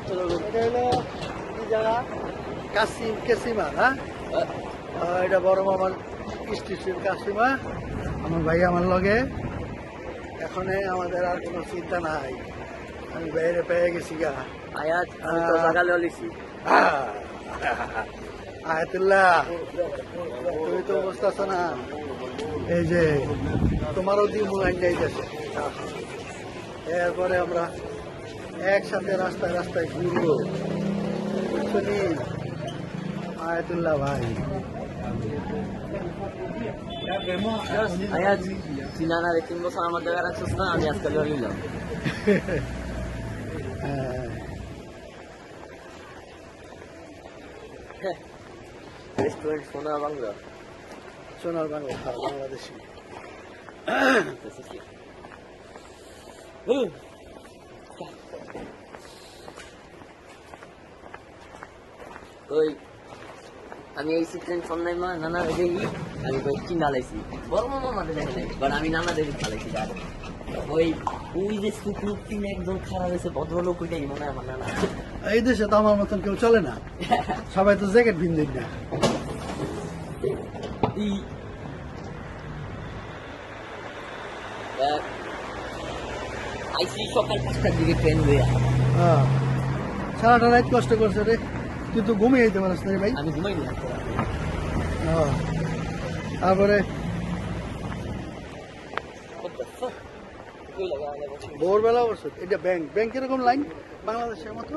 এটা হলো কি জায়গা? কাসিমা না? এটা বড় মামার স্টেশন কাসিমা। আমার ভাই আমার লগে। এখন আমাদের আর কোনো চিন্তা নাই, আমি বাইরে পেয়ে গেছি গা। আয়াতুল্লাহ, তুমি তো বুঝতেছো না, এই যে তোমারও দিয়ে মোলাইন যাইতেছে। এরপরে আমরা একসাথে রাস্তায় রাস্তায় ঘুরবো, বুঝছনি আয়াতুল্লাহ ভাই। চিনানা রে 3 বছর আমার জায়গায় রাখছিস না, আমি আজকাল নিলাম। রেস্টুরেন্ট সোনার বাংলা, সোনার বাংলা, বাংলাদেশি। ওই আমি এই সিক্রেট ফোন নাই মা নানা দেখি, আমি তো চিন্তা লাইছি বড় মামা মাঠে দেখে নাই, বাট আমি নানা দেখি চালাইছি। ওই ওই যে সুকুর তিন একজন খারাপ হয়েছে ভদ্রলোক, ওইটাই মনে হয় আমার নানা। এই দেশে তো আমার মতন কেউ চলে না, সবাই তো জ্যাকেট ভিন্দিন না। আইসি সকাল 5টার দিকে ট্রেন হয়ে সারাটা রাত কষ্ট করছে রে, তুই তো ঘুমিয়ে যেতে পারিস না রে ভাই। আমি ঘুমাই না। তারপরে ভোরবেলা বসে এটা ব্যাংক এরকম লাইন বাংলাদেশের মতো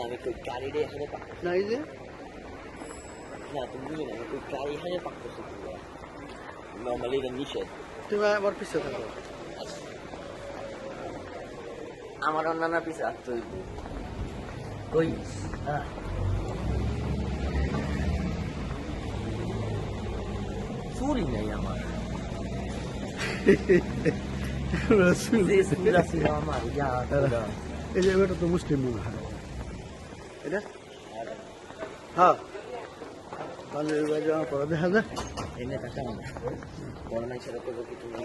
আমি তো গাড়ি রে এখানে না, এই যে না তুমি বুঝি না, আমি তো গাড়ি এখানে পাকতেছি নর্মালি এটা নিষেধ। তুমি আবার পিছিয়ে থাকো। আমার নানা পিছে আসতে হইব। ওই চুরি নাই আমার, আমার এই যে এটা তো মুসলিম মনে হয় এটা। হ্যাঁ পরে দেখা যায়। এনে টাকা বড় নাই সেটা করবো কি তুমি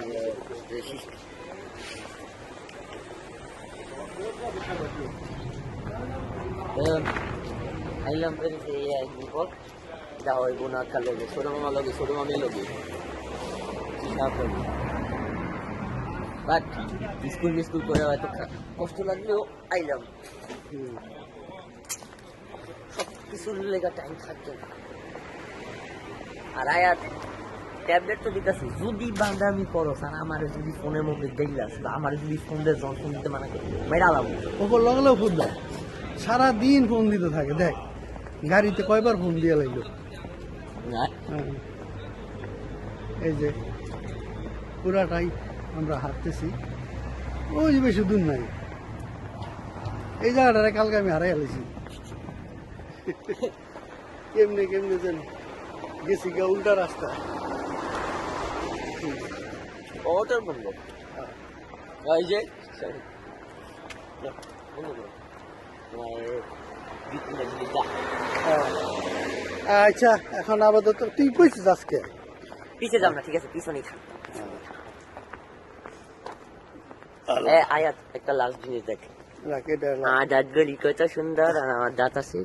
আইলাম বিপদ যা হইব না কাল লগে ছোট মামা লগে ছোট মামি লগে বাট স্কুল করে হয়তো কষ্ট লাগলেও আইলাম। সব কিছুর লেগা টাইম থাকছে না। আর আয়াত ট্যাবলেট তো দিতেছি, যদি বান্দামি করো আর আমার যদি ফোনের মধ্যে দেখলাস বা আমার যদি ফোন দিয়ে ফোন দিতে মানা করি মেয়েরা আলাম ওপর লগলেও ফোন দেয়, সারাদিন ফোন দিতে থাকে। দেখ গাড়িতে কয়বার ফোন দিয়ে লাগলো। এই যে পুরাটাই আমরা হাঁটতেছি, ওই যে বেশি দূর নাই। এই জায়গাটা কালকে আমি হারাই গেছি, কেমনে কেমনে যেন গেছি গা উল্টা রাস্তা। ওটার বন্ধ এই যে আচ্ছা এখন আপাতত তুই কইছিস আজকে পিছে যাও না, ঠিক আছে পিছনেই থাক। আয়াত একটা লাস্ট জিনিস দেখ, দাঁত গলি কত সুন্দর আর আমার দাঁত আছে।